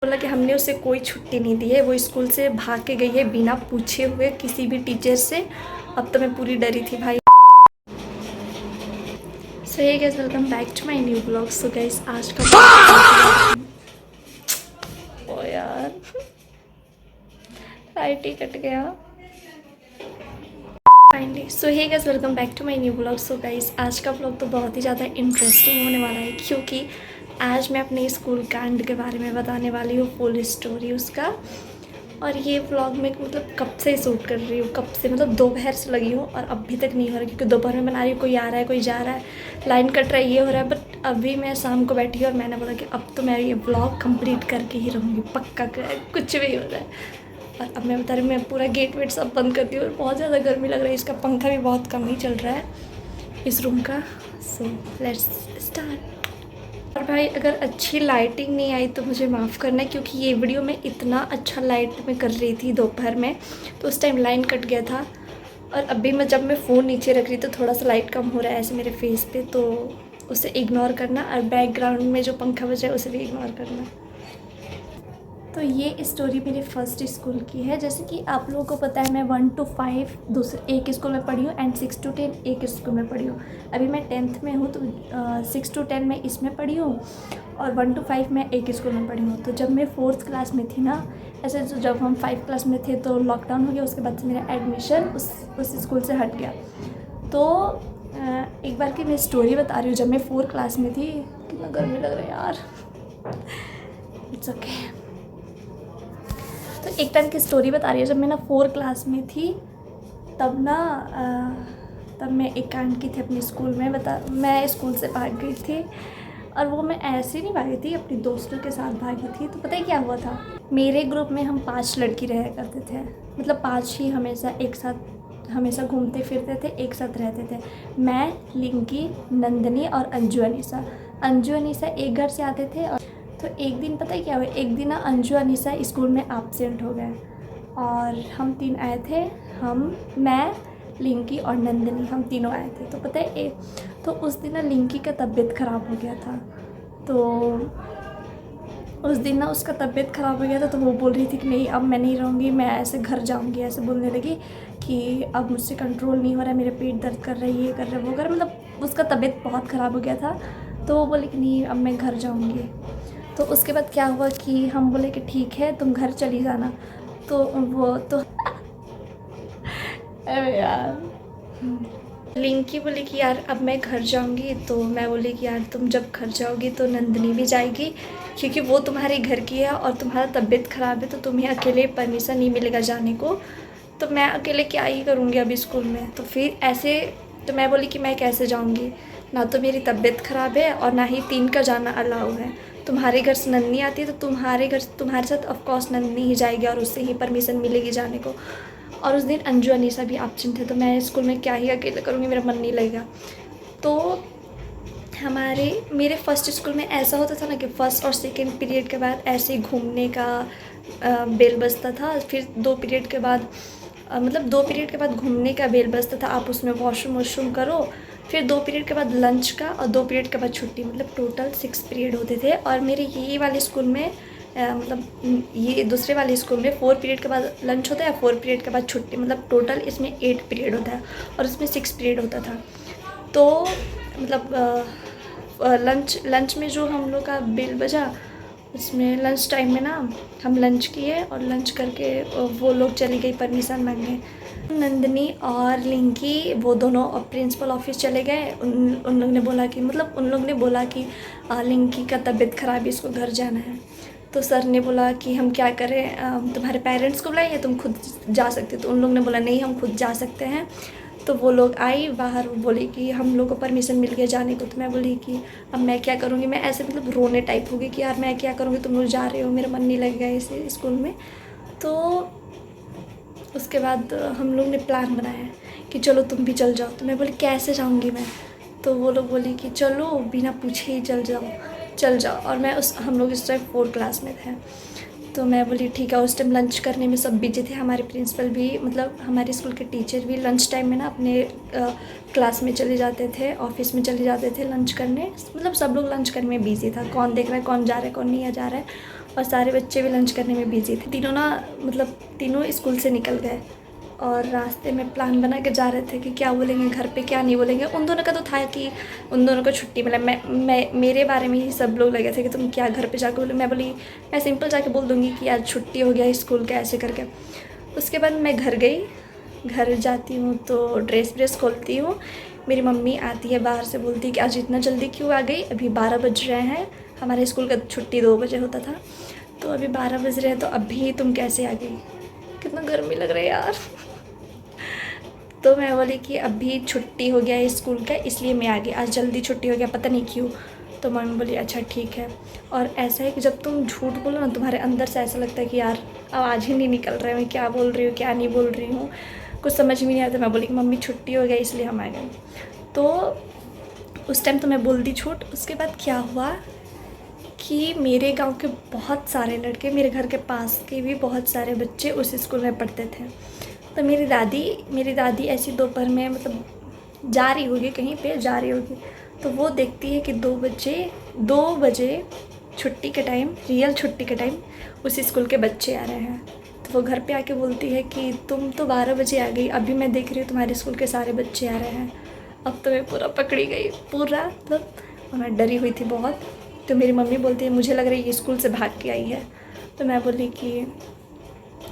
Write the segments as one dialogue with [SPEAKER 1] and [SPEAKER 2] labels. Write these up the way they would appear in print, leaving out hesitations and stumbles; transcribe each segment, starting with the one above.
[SPEAKER 1] बोला कि हमने उसे कोई छुट्टी नहीं दी है, वो स्कूल से भाग के गई है बिना पूछे हुए किसी भी टीचर से। अब तो मैं पूरी डरी थी भाई। So hey guys, welcome back to my new blog. So guys आज का ओ यार लाइट ही कट गया finally. So hey guys, welcome back to my new blog. So guys आज का ब्लॉग तो बहुत ही ज़्यादा इंटरेस्टिंग होने वाला है, क्योंकि आज मैं अपने स्कूल कांड के बारे में बताने वाली हूँ, फुल स्टोरी उसका। और ये व्लॉग मैं मतलब कब से शूट कर रही हूँ, कब से मतलब दोपहर से लगी हूँ और अभी तक नहीं हो रहा, क्योंकि दोपहर में बना रही हूँ, कोई आ रहा है कोई जा रहा है, लाइन कट रहा है, ये हो रहा है। बट अभी मैं शाम को बैठी और मैंने बोला कि अब तो मैं ये व्लॉग कंप्लीट करके ही रहूँगी, पक्का कुछ भी हो रहा है। और अब मैं बता रही हूँ, मैं पूरा गेट वेट सब बंद करती हूँ और बहुत ज़्यादा गर्मी लग रही है। इसका पंखा भी बहुत कम ही चल रहा है इस रूम का। So let's start. और भाई अगर अच्छी लाइटिंग नहीं आई तो मुझे माफ़ करना है, क्योंकि ये वीडियो मैं इतना अच्छा लाइट में कर रही थी दोपहर में, तो उस टाइम लाइन कट गया था। और अभी जब मैं फ़ोन नीचे रख रही तो थोड़ा सा लाइट कम हो रहा है ऐसे मेरे फेस पे, तो उसे इग्नोर करना। और बैकग्राउंड में जो पंखा बजा है उसे भी इग्नोर करना। तो ये स्टोरी मेरे फर्स्ट स्कूल की है। जैसे कि आप लोगों को पता है, मैं 1 to 5 दूसरे एक स्कूल में पढ़ी हूँ एंड 6 to 10 एक स्कूल में पढ़ी हूँ। अभी मैं 10th में हूँ, तो 6 to 10 में इसमें पढ़ी हूँ और 1 to 5 में एक स्कूल में पढ़ी हूँ। तो जब मैं 4th क्लास में थी ना, ऐसे तो जब हम 5 क्लास में थे तो लॉकडाउन हो गया, उसके बाद से मेरा एडमिशन उस स्कूल से हट गया। तो एक बार की मैं स्टोरी बता रही हूँ, जब मैं 4 क्लास में थी। कितना गर्मी लग रहा है यार, इट्स ओके। तो एक टाइम की स्टोरी बता रही है, जब मैं ना 4 क्लास में थी तब मैं एक कांड की थी अपने स्कूल में। मैं स्कूल से भाग गई थी, और वो मैं ऐसे नहीं भागी थी, अपनी दोस्तों के साथ भागी थी। तो पता है क्या हुआ था, मेरे ग्रुप में हम 5 लड़की रहा करते थे, मतलब 5 ही हमेशा एक साथ हमेशा घूमते फिरते थे, एक साथ रहते थे। मैं, लिंकी, नंदनी और अंजू अनीसा एक घर से आते थे। तो एक दिन पता है क्या हुआ, एक दिन ना अंजू अनीसा स्कूल में एब्सेंट हो गए और हम 3 आए थे। मैं, लिंकी और नंदनी, हम तीनों आए थे। तो पता है तो उस दिन ना लिंकी का तबीयत ख़राब हो गया था। तो उस दिन ना उसका तबीयत ख़राब हो गया था, तो वो बोल रही थी कि नहीं अब मैं नहीं रहूँगी, मैं ऐसे घर जाऊँगी। ऐसे बोलने लगी कि अब मुझसे कंट्रोल नहीं हो रहा है, मेरे पेट दर्द कर रहा है, ये कर रहा है, वो कर रहा है, मतलब उसका तबीयत बहुत ख़राब हो गया था। तो वो बोली कि नहीं अब मैं घर जाऊँगी। तो उसके बाद क्या हुआ कि हम बोले कि ठीक है तुम घर चली जाना। तो वो तो अरे यार, लिंकी बोली कि यार अब मैं घर जाऊंगी। तो मैं बोली कि यार तुम जब घर जाओगी तो नंदनी भी जाएगी, क्योंकि वो तुम्हारे घर की है और तुम्हारा तबीयत ख़राब है, तो तुम्हें अकेले परमिशन नहीं मिलेगा जाने को। तो मैं अकेले क्या ही करूँगी अभी स्कूल में। तो फिर ऐसे तो मैं बोली कि मैं कैसे जाऊँगी, ना तो मेरी तबीयत ख़राब है और ना ही 3 का जाना अलाउ है। तुम्हारे घर से नंदनी आती है तो तुम्हारे साथ ऑफकोर्स नंदनी ही जाएगी और उससे ही परमिशन मिलेगी जाने को। और उस दिन अंजू अनीसा भी एब्सेंट थे, तो मैं स्कूल में क्या ही अकेले करूँगी, मेरा मन नहीं लगेगा। तो मेरे फर्स्ट स्कूल में ऐसा होता था ना कि फर्स्ट और सेकेंड पीरियड के बाद ऐसे ही घूमने का बेल बजता था। फिर 2 पीरियड के बाद मतलब 2 पीरियड के बाद घूमने का बेल बजता था, आप उसमें वॉशरूम करो। फिर 2 पीरियड के बाद लंच का और 2 पीरियड के बाद छुट्टी, मतलब टोटल 6 पीरियड होते थे। और मेरे ये वाले स्कूल में मतलब ये दूसरे वाले स्कूल में 4 पीरियड के बाद लंच होता है, 4 पीरियड के बाद छुट्टी, मतलब टोटल इसमें 8 पीरियड होता है और इसमें 6 पीरियड होता था। तो मतलब लंच में जो हम लोग का बेल बजा, उसमें लंच टाइम में ना हम लंच किए और लंच करके वो लोग चली गई परमिशन मांगने। नंदनी और लिंकी वो दोनों प्रिंसिपल ऑफिस चले गए। उन लोग ने बोला कि मतलब उन लोग ने बोला कि लिंकी का तबीयत ख़राब है, इसको घर जाना है। तो सर ने बोला कि हम क्या करें, तुम्हारे पेरेंट्स को बुलाएं या तुम खुद जा सकते। तो उन लोग ने बोला नहीं हम खुद जा सकते हैं। तो वो लोग आई बाहर, बोली कि हम लोग को परमिशन मिल गया जाने को। तो मैं बोली कि अब मैं क्या करूँगी, मैं ऐसे मतलब रोने टाइप होगी कि यार मैं क्या करूँगी, तुम लोग जा रहे हो, मेरा मन नहीं लगेगा इस स्कूल में। तो उसके बाद हम लोग ने प्लान बनाया कि चलो तुम भी चल जाओ। तो मैं बोली कैसे जाऊँगी मैं। तो वो लोग बोली कि चलो बिना पूछे ही चल जाओ। और हम लोग इस टाइम 4 क्लास में थे। तो मैं बोली ठीक है। उस टाइम लंच करने में सब बिजी थे, हमारे प्रिंसिपल भी, मतलब हमारे स्कूल के टीचर भी लंच टाइम में ना अपने क्लास में चले जाते थे, ऑफिस में चले जाते थे लंच करने। मतलब सब लोग लंच करने में बिजी था, कौन देख रहा है, कौन जा रहा है, कौन नहीं जा रहा है। और सारे बच्चे भी लंच करने में बिजी थे। तीनों ना मतलब तीनों स्कूल से निकल गए और रास्ते में प्लान बना के जा रहे थे कि क्या बोलेंगे घर पे, क्या नहीं बोलेंगे। उन दोनों का तो था कि उन दोनों को छुट्टी, मतलब मैं मेरे बारे में ही सब लोग लगे थे कि तुम क्या घर पे जाकर बोले। मैं बोली मैं सिंपल जाके बोल दूँगी कि आज छुट्टी हो गया स्कूल का, ऐसे करके। उसके बाद मैं घर गई, घर जाती हूँ तो ड्रेस खोलती हूँ। मेरी मम्मी आती है बाहर से, बोलती है कि आज इतना जल्दी क्यों आ गई, अभी 12 बज रहे हैं। हमारे स्कूल का छुट्टी 2 बजे होता था, तो अभी 12 बज रहे हैं, तो अभी तुम कैसे आ गई, कितना गर्मी लग रहा है यार। तो मैं बोली कि अभी छुट्टी हो गया है स्कूल का, इसलिए मैं आ गई, आज जल्दी छुट्टी हो गया, पता नहीं क्यों। तो मम्मी बोली अच्छा ठीक है। और ऐसा है कि जब तुम झूठ बोलो ना, तुम्हारे अंदर से ऐसा लगता है कि यार अब आज ही नहीं निकल रहा है, मैं क्या बोल रही हूँ क्या नहीं बोल रही हूँ, कुछ समझ में नहीं आता। मैं बोली कि मम्मी छुट्टी हो गया इसलिए हम आ गए। तो उस टाइम तो मैं बोल दी झूठ। उसके बाद क्या हुआ कि मेरे गांव के बहुत सारे लड़के, मेरे घर के पास के भी बहुत सारे बच्चे उस स्कूल में पढ़ते थे। तो मेरी दादी ऐसी दोपहर में मतलब जा रही होगी, कहीं पे जा रही होगी, तो वो देखती है कि 2 बजे छुट्टी के टाइम, रियल छुट्टी के टाइम उस स्कूल के बच्चे आ रहे हैं। तो वो घर पे आके बोलती है कि तुम तो 12 बजे आ गई, अभी मैं देख रही हूँ तुम्हारे स्कूल के सारे बच्चे आ रहे हैं। अब तो मैं पूरा पकड़ी गई, पूरा मतलब, और मैं डरी हुई थी बहुत। तो मेरी मम्मी बोलती है मुझे लग रहा है ये स्कूल से भाग के आई है। तो मैं बोली कि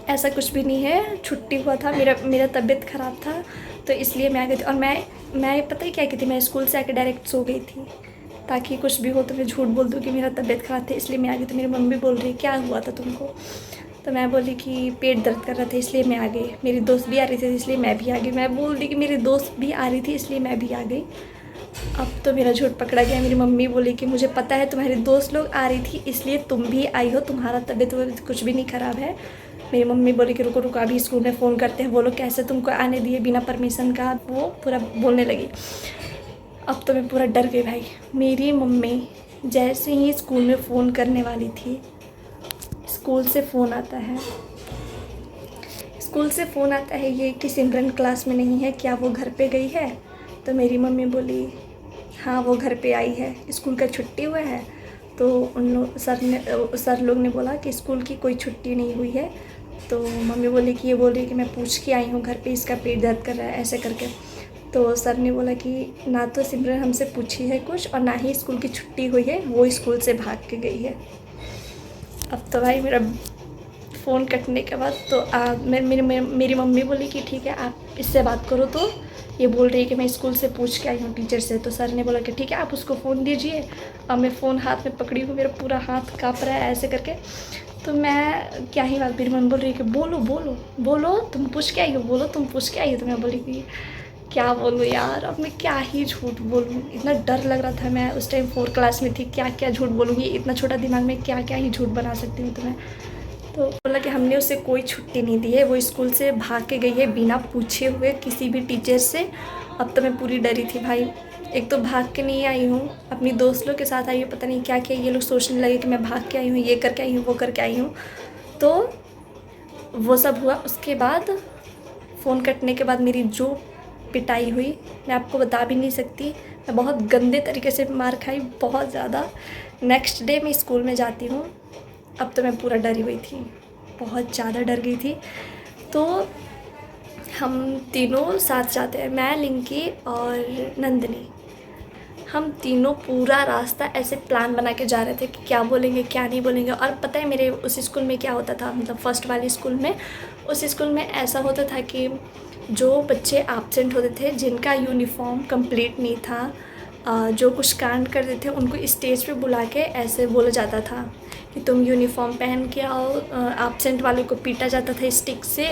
[SPEAKER 1] ऐसा कुछ भी नहीं है, छुट्टी हुआ था, मेरा तबीयत ख़राब था तो इसलिए मैं आ गई थी। और मैं पता ही क्या की थी, मैं स्कूल से आके डायरेक्ट सो गई थी, ताकि कुछ भी हो तो मैं झूठ बोल दूँ कि मेरा तबीयत ख़राब था इसलिए मैं आ गई। तो मेरी मम्मी बोल रही क्या हुआ था तुमको। तो मैं बोली कि पेट दर्द कर रहा था इसलिए मैं आ गई, मेरी दोस्त भी आ रही थी इसलिए मैं भी आ गई। मैं बोल दी कि मेरी दोस्त भी आ रही थी इसलिए मैं भी आ गई। अब तो मेरा झूठ पकड़ा गया। मेरी मम्मी बोली कि मुझे पता है तुम्हारी दोस्त लोग आ रही थी इसलिए तुम भी आई हो, तुम्हारा तबीयत कुछ भी नहीं ख़राब है। मेरी मम्मी बोली कि रुको रुको अभी स्कूल में फ़ोन करते हैं, वो लोग कैसे तुमको आने दिए बिना परमिशन का, वो पूरा बोलने लगी। अब तो मैं पूरा डर गई भाई। मेरी मम्मी जैसे ही स्कूल में फ़ोन करने वाली थी, स्कूल से फ़ोन आता है ये कि सिमरन क्लास में नहीं है, क्या वो घर पे गई है। तो मेरी मम्मी बोली हाँ वो घर पे आई है, स्कूल का छुट्टी हुआ है। तो सर लोग ने बोला कि स्कूल की कोई छुट्टी नहीं हुई है। तो मम्मी बोली कि ये बोल रही है कि मैं पूछ के आई हूँ घर पे, इसका पेट दर्द कर रहा है ऐसे करके। तो सर ने बोला कि ना तो सिमरन हमसे पूछी है कुछ और ना ही स्कूल की छुट्टी हुई है, वो स्कूल से भाग के गई है। अब तो भाई मेरा फ़ोन कटने के बाद तो मेरी मम्मी बोली कि ठीक है आप इससे बात करो, तो ये बोल रही है कि मैं स्कूल से पूछ के आई हूँ टीचर से। तो सर ने बोला कि ठीक है आप उसको फ़ोन दीजिए। अब मैं फ़ोन हाथ में पकड़ी हूँ, मेरा पूरा हाथ काँप रहा है ऐसे करके। तो मैं क्या ही बात, मेरी मम्मी बोल रही है कि बोलो तुम पूछ के आई हो, बोलो तुम पूछ के आई हो। तो मैं बोली कि क्या बोलूँ यार, अब मैं क्या ही झूठ बोलूँ, इतना डर लग रहा था। मैं उस टाइम 4 क्लास में थी, क्या क्या झूठ बोलूँगी, इतना छोटा दिमाग में क्या क्या ही झूठ बना सकती हूँ। तो बोला कि हमने उसे कोई छुट्टी नहीं दी है, वो स्कूल से भाग के गई है बिना पूछे हुए किसी भी टीचर से। अब तो मैं पूरी डरी थी भाई, एक तो भाग के नहीं आई हूँ, अपनी दोस्त लोग के साथ आई हूँ, पता नहीं क्या क्या ये लोग सोचने लगे कि मैं भाग के आई हूँ, ये करके आई हूँ, वो करके आई हूँ। तो वो सब हुआ। उसके बाद फ़ोन कटने के बाद मेरी जो पिटाई हुई मैं आपको बता भी नहीं सकती। मैं बहुत गंदे तरीके से मार खाई, बहुत ज़्यादा। नेक्स्ट डे मैं स्कूल में जाती हूँ, अब तो मैं पूरा डरी हुई थी, बहुत ज़्यादा डर गई थी। तो हम तीनों साथ जाते हैं, मैं, लिंकी और नंदिनी। हम तीनों पूरा रास्ता ऐसे प्लान बना के जा रहे थे कि क्या बोलेंगे क्या नहीं बोलेंगे। और पता है मेरे उस स्कूल में क्या होता था, मतलब फर्स्ट वाले स्कूल में, उस स्कूल में ऐसा होता था कि जो बच्चे एब्सेंट होते थे, जिनका यूनिफॉर्म कंप्लीट नहीं था, जो कुछ कांड करते थे, उनको स्टेज पे बुला के ऐसे बोला जाता था कि तुम यूनिफॉर्म पहन के आओ। एब्सेंट वाले को पीटा जाता था स्टिक से,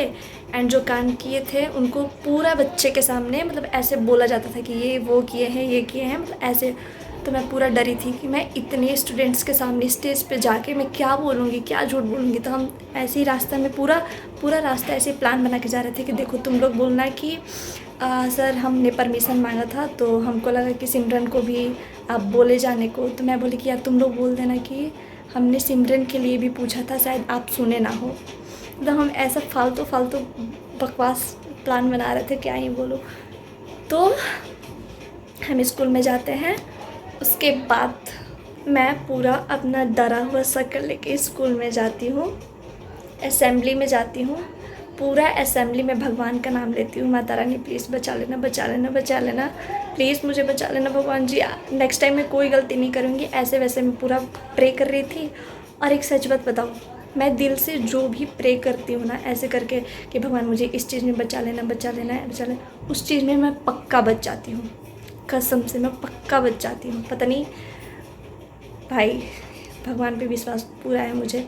[SPEAKER 1] एंड जो कांड किए थे उनको पूरा बच्चे के सामने मतलब ऐसे बोला जाता था कि ये वो किए हैं, ये किए हैं, मतलब ऐसे। तो मैं पूरा डरी थी कि मैं इतने स्टूडेंट्स के सामने स्टेज पे जाके मैं क्या बोलूँगी, क्या झूठ बोलूँगी। तो हम ऐसे ही रास्ता में पूरा रास्ता ऐसे प्लान बना के जा रहे थे कि देखो तुम लोग बोलना कि सर हमने परमिशन मांगा था, तो हमको लगा कि सिमरन को भी आप बोले जाने को। तो मैं बोली कि यार तुम लोग बोल देना कि हमने सिमरन के लिए भी पूछा था, शायद आप सुने ना हो। मतलब हम ऐसा फालतू बकवास प्लान बना रहे थे, क्या ही बोलो। तो हम स्कूल में जाते हैं। उसके बाद मैं पूरा अपना डरा हुआ शक्ल लेके स्कूल में जाती हूँ, असेंबली में जाती हूँ। पूरा असेंबली में भगवान का नाम लेती हूँ, माता रानी प्लीज़ बचा लेना, बचा लेना, बचा लेना, प्लीज़ मुझे बचा लेना भगवान जी, नेक्स्ट टाइम मैं कोई गलती नहीं करूँगी। ऐसे वैसे मैं पूरा प्रे कर रही थी। और एक सच बात बताऊँ, मैं दिल से जो भी प्रे करती हूँ ना, ऐसे करके कि भगवान मुझे इस चीज़ में बचा लेना, बचा लेना, बचा लेना, उस चीज़ में मैं पक्का बच जाती हूँ। कसम से मैं पक्का बच जाती हूँ। पता नहीं भाई, भगवान पे विश्वास पूरा है मुझे,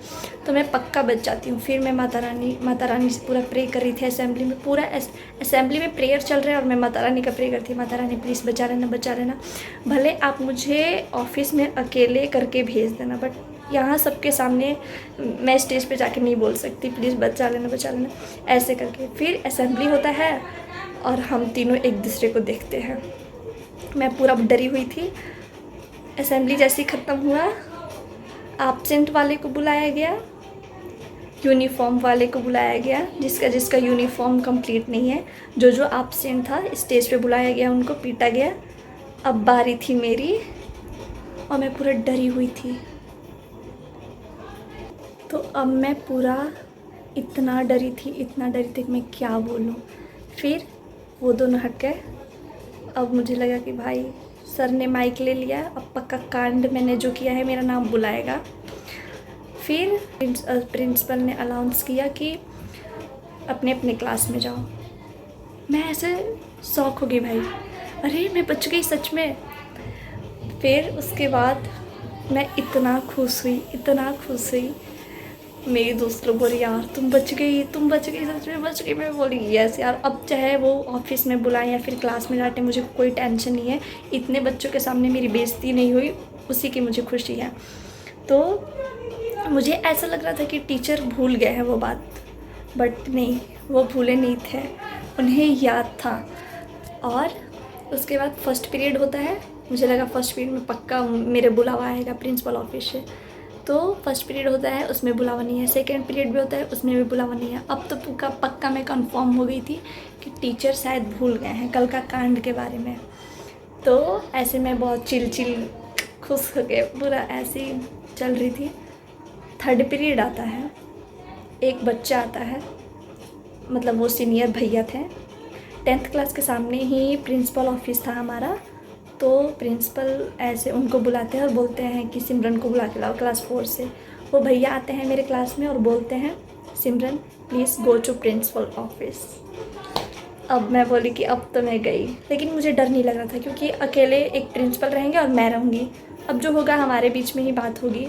[SPEAKER 1] तो मैं पक्का बच जाती हूँ। फिर मैं माता रानी से पूरा प्रे कर रही थी असेंबली में। पूरा असेंबली में प्रेयर चल रहा है और मैं माता रानी का प्रे करती हूँ, माता रानी प्लीज़ बचा लेना, बचा लेना। भले आप मुझे ऑफिस में अकेले करके भेज देना, बट यहाँ सबके सामने मैं स्टेज पे जाके नहीं बोल सकती प्लीज़ बचा लेना, बचा लेना, ऐसे करके। फिर असेंबली होता है और हम तीनों एक दूसरे को देखते हैं। मैं पूरा डरी हुई थी। असेंबली जैसे ही ख़त्म हुआ, एब्सेंट वाले को बुलाया गया, यूनिफॉर्म वाले को बुलाया गया, जिसका यूनिफॉर्म कंप्लीट नहीं है, जो एब्सेंट था स्टेज पे बुलाया गया, उनको पीटा गया। अब बारी थी मेरी और मैं पूरा डरी हुई थी। तो अब मैं पूरा इतना डरी थी कि मैं क्या बोलूँ। फिर वो दोनों हट गए। अब मुझे लगा कि भाई सर ने माइक ले लिया, अब पक्का कांड मैंने जो किया है मेरा नाम बुलाएगा। फिर प्रिंसिपल ने अनाउंस किया कि अपने अपने क्लास में जाओ। मैं ऐसे शॉक हो गई भाई, अरे मैं बच गई सच में। फिर उसके बाद मैं इतना खुश हुई। मेरी दोस्त लोग बोली यार तुम बच गई, सच में बच गई। मैं बोली यस यार, अब चाहे वो ऑफिस में बुलाएं या फिर क्लास में डांटे, मुझे कोई टेंशन नहीं है। इतने बच्चों के सामने मेरी बेइज्जती नहीं हुई, उसी की मुझे खुशी है। तो मुझे ऐसा लग रहा था कि टीचर भूल गए हैं वो बात, बट नहीं, वो भूले नहीं थे, उन्हें याद था। और उसके बाद फर्स्ट पीरियड होता है। मुझे लगा फर्स्ट पीरियड में पक्का मेरे बुलावा आएगा प्रिंसिपल ऑफिस से। तो फर्स्ट पीरियड होता है, उसमें बुलावा नहीं है। सेकेंड पीरियड भी होता है, उसमें भी बुलावा नहीं है। अब तो पक्का मैं कंफर्म हो गई थी कि टीचर शायद भूल गए हैं कल का कांड के बारे में। तो ऐसे मैं बहुत चिल खुश हो गए, पूरा ऐसे ही चल रही थी। थर्ड पीरियड आता है, एक बच्चा आता है, मतलब वो सीनियर भैया थे। 10th क्लास के सामने ही प्रिंसिपल ऑफिस था हमारा। तो प्रिंसिपल ऐसे उनको बुलाते हैं और बोलते हैं कि सिमरन को बुला के लाओ क्लास 4 से। वो भैया आते हैं मेरे क्लास में और बोलते हैं Simran please go to principal office. अब मैं बोली कि अब तो मैं गई, लेकिन मुझे डर नहीं लग रहा था क्योंकि अकेले एक प्रिंसिपल रहेंगे और मैं रहूँगी। अब जो होगा हमारे बीच में ही बात होगी,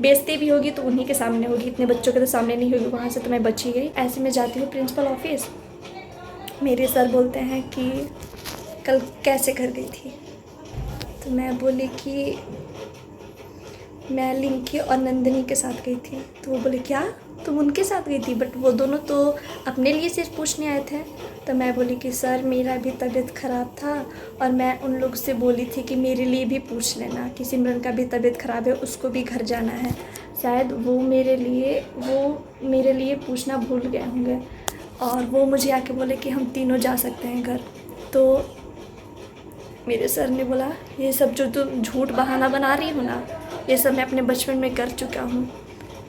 [SPEAKER 1] बेइज्जती भी होगी तो उन्हीं के सामने होगी, इतने बच्चों के तो सामने नहीं होगी। वहाँ से तो मैं बची गई। ऐसे में जाती हूँ प्रिंसिपल ऑफिस। मेरे सर बोलते हैं कि कल कैसे घर गई थी। तो मैं बोली कि मैं लिंकी और नंदिनी के साथ गई थी। तो वो बोले क्या तुम उनके साथ गई थी, बट वो दोनों तो अपने लिए सिर्फ पूछने आए थे। तो मैं बोली कि सर मेरा भी तबीयत ख़राब था और मैं उन लोग से बोली थी कि मेरे लिए भी पूछ लेना कि सिमरन का भी तबीयत ख़राब है, उसको भी घर जाना है। शायद वो मेरे लिए पूछना भूल गए होंगे और वो मुझे आके बोले कि हम तीनों जा सकते हैं घर। तो मेरे सर ने बोला ये सब जो तुम झूठ बहाना बना रही हो ना, ये सब मैं अपने बचपन में कर चुका हूँ।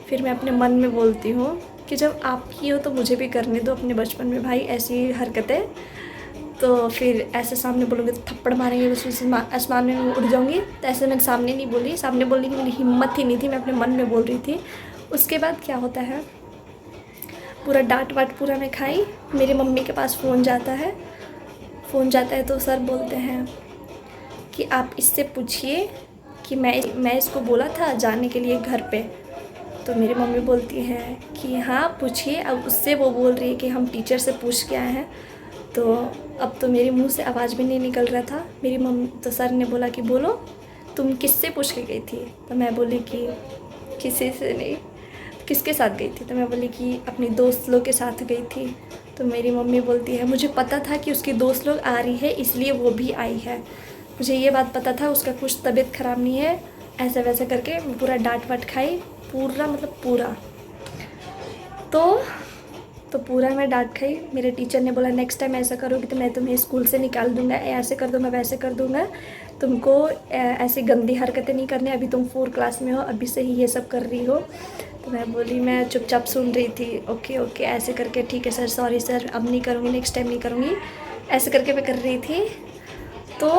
[SPEAKER 1] फिर मैं अपने मन में बोलती हूँ कि जब आप ही हो तो मुझे भी करने दो अपने बचपन में भाई ऐसी हरकतें। तो फिर ऐसे सामने बोलूँगी तो थप्पड़ मारेंगे, बस आसमान में उड़ जाऊँगी। तो ऐसे मैं सामने नहीं बोली, सामने बोलने की मेरी हिम्मत ही नहीं थी, मैं अपने मन में बोल रही थी। उसके बाद क्या होता है, पूरा डांट वाट पूरा मैं खाई। मेरी मम्मी के पास फ़ोन जाता है तो सर बोलते हैं कि आप इससे पूछिए कि मैं इसको बोला था जाने के लिए घर पे। तो मेरी मम्मी बोलती है कि हाँ पूछिए। अब उससे वो बोल रही है कि हम टीचर से पूछ के आए हैं। तो अब तो मेरे मुंह से आवाज़ भी नहीं निकल रहा था। मेरी मम्मी तो सर ने बोला कि बोलो तुम किससे पूछ के गई थी। तो मैं बोली कि किसी से नहीं, किसके साथ गई थी। तो मैं बोली कि अपनी दोस्त लोग के साथ गई थी। तो मेरी मम्मी बोलती है मुझे पता था कि उसकी दोस्त लोग आ रही है इसलिए वो भी आई है, मुझे ये बात पता था उसका कुछ तबीयत ख़राब नहीं है। ऐसा वैसा करके पूरा डांट वाट खाई, पूरा मतलब पूरा। तो पूरा मैं डांट खाई। मेरे टीचर ने बोला नेक्स्ट टाइम ऐसा करोगी तो मैं तुम्हें स्कूल से निकाल दूँगा, ऐसे कर दूँगा वैसे कर दूँगा। तुमको ऐसी गंदी हरकतें नहीं करनी, अभी तुम 4 क्लास में हो, अभी से ही ये सब कर रही हो। तो मैं बोली, मैं चुपचाप सुन रही थी। ओके ओके ऐसे करके, ठीक है सर, सॉरी सर, अब नहीं करूँगी, नेक्स्ट टाइम नहीं करूँगी, ऐसे करके मैं कर रही थी। तो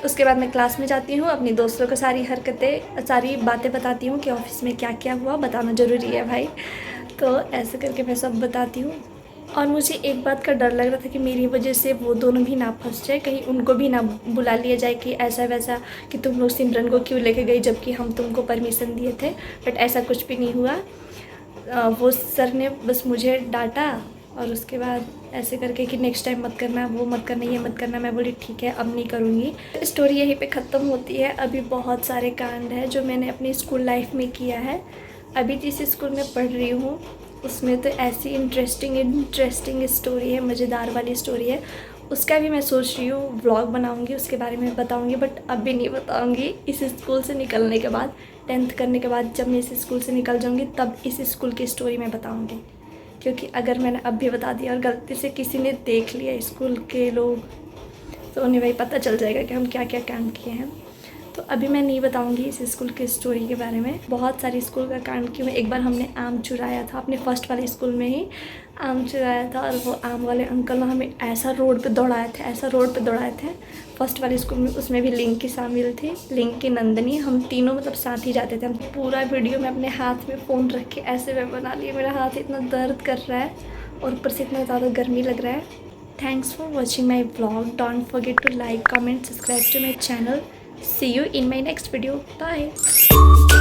[SPEAKER 1] उसके बाद मैं क्लास में जाती हूँ, अपनी दोस्तों को सारी हरकतें, सारी बातें बताती हूँ कि ऑफिस में क्या क्या हुआ, बताना ज़रूरी है भाई। तो ऐसे करके मैं सब बताती हूँ। और मुझे एक बात का डर लग रहा था कि मेरी वजह से वो दोनों भी ना फंस जाए, कहीं उनको भी ना बुला लिया जाए कि ऐसा वैसा कि तुम लोग सिमरन को क्यों लेके गई जबकि हम तुमको परमिशन दिए थे। बट ऐसा कुछ भी नहीं हुआ। वो सर ने बस मुझे डांटा और उसके बाद ऐसे करके कि नेक्स्ट टाइम मत करना, वो मत करना, ये मत करना। मैं बोली ठीक है, अब नहीं करूँगी। स्टोरी यहीं पे ख़त्म होती है। अभी बहुत सारे कांड हैं जो मैंने अपनी स्कूल लाइफ में किया है। अभी जिस स्कूल में पढ़ रही हूँ उसमें तो ऐसी इंटरेस्टिंग स्टोरी है, मज़ेदार वाली स्टोरी है। उसका भी मैं सोच रही हूँ व्लॉग बनाऊँगी, उसके बारे में बताऊँगी, बट अभी नहीं बताऊँगी। इस स्कूल से निकलने के बाद, 10th करने के बाद जब मैं इस स्कूल से निकल जाऊँगी तब इस स्कूल की स्टोरी मैं बताऊँगी। क्योंकि अगर मैंने अब भी बता दिया और गलती से किसी ने देख लिया स्कूल के लोग, तो उन्हें वही पता चल जाएगा कि हम क्या क्या कांड किए हैं। तो अभी मैं नहीं बताऊंगी इस स्कूल की स्टोरी के बारे में। बहुत सारी स्कूल का कांड किया। एक बार हमने आम चुराया था, अपने फर्स्ट वाले स्कूल में ही आम चुराया था, और वो आम वाले अंकल ने हमें ऐसा रोड पे दौड़ाए थे फर्स्ट वाले स्कूल में। उसमें भी लिंकी शामिल थी, लिंकी, नंदनी, हम तीनों मतलब साथ ही जाते थे। हम पूरा वीडियो में अपने हाथ में फ़ोन रख के ऐसे में बना लिए। मेरा हाथ इतना दर्द कर रहा है और ऊपर से इतना ज़्यादा गर्मी लग रहा है। Thanks for watching my vlog. Don't forget to like, comment, subscribe to my channel. See you in my next video. Bye.